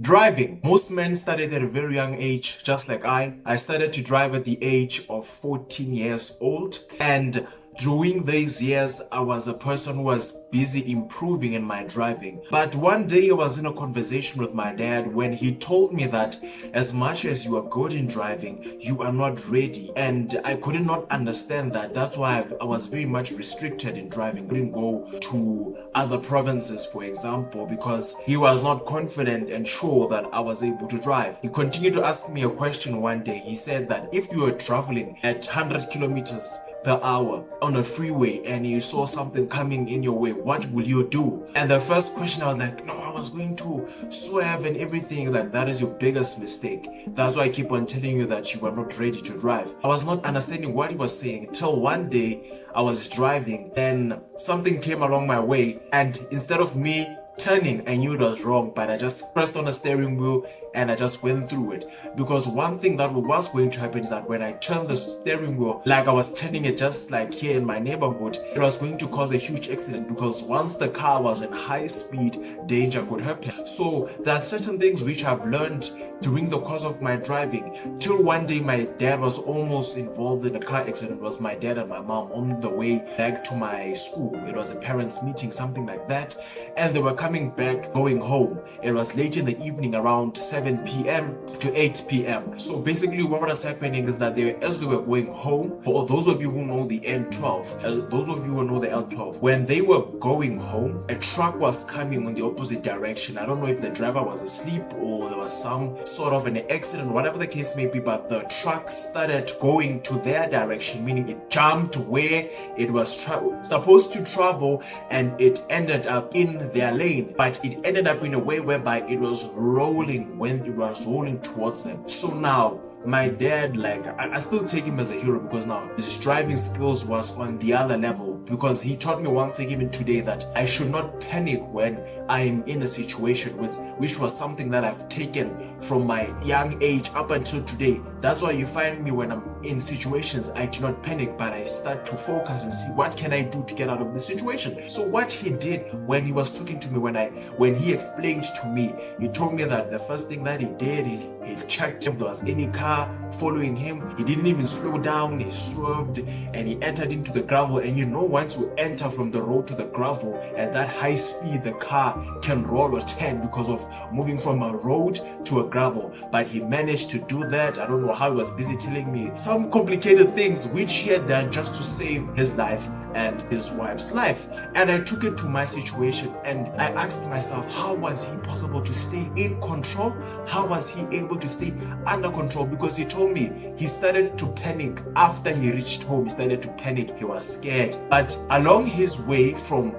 Driving. Most men started at a very young age, just like I. I started to drive at the age of 14 years old. And during these years, I was a person who was busy improving in my driving. But one day I was in a conversation with my dad when he told me that as much as you are good in driving, you are not ready. And I could not understand that. That's why I was very much restricted in driving. I couldn't go to other provinces, for example, because he was not confident and sure that I was able to drive. He continued to ask me a question one day. He said that if you were traveling at 100 kilometers per hour on a freeway and you saw something coming in your way, what will you do? And the first question, I was like, no, I was going to swerve and everything. Like, that is your biggest mistake. That's why I keep on telling you that you are not ready to drive. I was not understanding what he was saying until one day I was driving and something came along my way, and instead of me turning, I knew it was wrong, but I just pressed on the steering wheel and I just went through it. Because one thing that was going to happen is that when I turned the steering wheel, like I was turning it just like here in my neighborhood, it was going to cause a huge accident, because once the car was in high speed, danger could happen. So there are certain things which I've learned during the course of my driving, till one day my dad was almost involved in a car accident. It was my dad and my mom on the way back to my school. It was a parents meeting, something like that, and they were coming back, going home. It was late in the evening, around 7 p.m. to 8 p.m. So basically what was happening is that as they were going home, for those of you who know the N12, as those of you who know the L12, when they were going home, a truck was coming on the opposite direction. I don't know if the driver was asleep or there was some sort of an accident, whatever the case may be, but the truck started going to their direction, meaning it jumped where it was supposed to travel, and it ended up in their lane. But it ended up in a way whereby it was rolling when it was rolling towards them. So now my dad, like, I still take him as a hero, because now his driving skills was on the other level, because he taught me one thing even today, that I should not panic when I'm in a situation, which was something that I've taken from my young age up until today. That's why you find me when I'm in situations, I do not panic, but I start to focus and see what can I do to get out of the situation. So what he did when he was talking to me, when he explained to me, he told me that the first thing that he did, he checked if there was any car following him. He didn't even slow down. He swerved and he entered into the gravel. And you know, once you enter from the road to the gravel at that high speed, the car can roll or turn because of moving from a road to a gravel. But he managed to do that. I don't know how. He was busy telling me some complicated things which he had done just to save his life and his wife's life. And I took it to my situation and I asked myself, how was he possible to stay in control? How was he able to stay under control? Because he told me he started to panic after he reached home. He started to panic. He was scared. But along his way from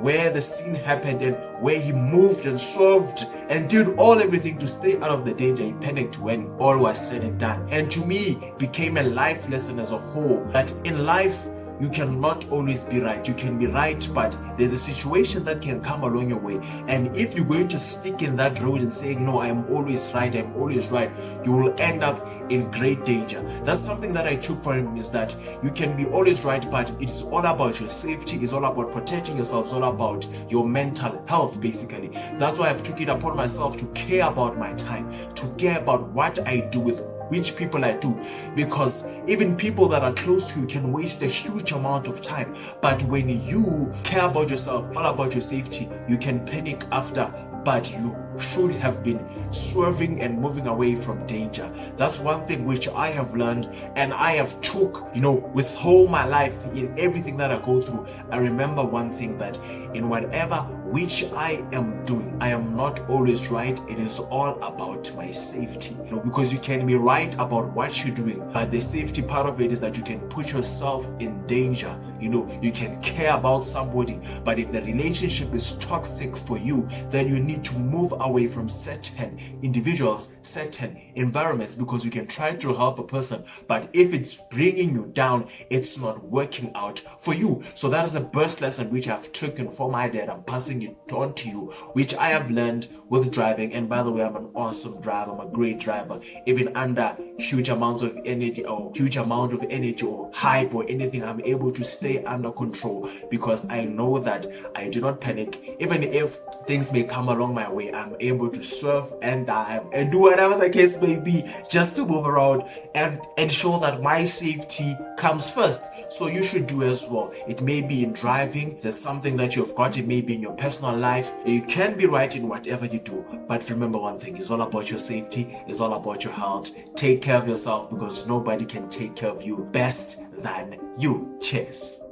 where the scene happened and where he moved and swerved and did everything to stay out of the danger, he panicked when all was said and done. And to me, it became a life lesson as a whole, that in life, you cannot always be right. You can be right, but there's a situation that can come along your way. And if you're going to stick in that road and saying, no, I'm always right, you will end up in great danger. That's something that I took from him, is that you can be always right, but it's all about your safety. It's all about protecting yourself. It's all about your mental health, basically. That's why I've took it upon myself to care about my time, to care about what I do with which people I do, because even people that are close to you can waste a huge amount of time. But when you care about yourself, all about your safety, you can panic after, but you should have been swerving and moving away from danger. That's one thing which I have learned, and I have took, with whole my life, in everything that I go through. I remember one thing, that in whatever which I am doing, I am not always right. It is all about my safety, because you can be right about what you're doing, but the safety part of it is that you can put yourself in danger. You can care about somebody, but if the relationship is toxic for you, then you need to move away from certain individuals, certain environments, because you can try to help a person, but if it's bringing you down, it's not working out for you. So that is the best lesson which I've taken from my dad. I'm passing it on to you, which I have learned with driving. And by the way, I'm an awesome driver. I'm a great driver. Even under huge amounts of energy or hype or anything, I'm able to stay under control, because I know that I do not panic. Even if things may come along my way, I'm able to swerve and dive and do whatever the case may be just to move around and ensure that my safety comes first. So you should do as well. It may be in driving, that's something that you've got, it may be in your personal life. You can be right in whatever you do, but remember one thing, it's all about your safety, it's all about your health. Take care of yourself because nobody can take care of you best than you. Cheers.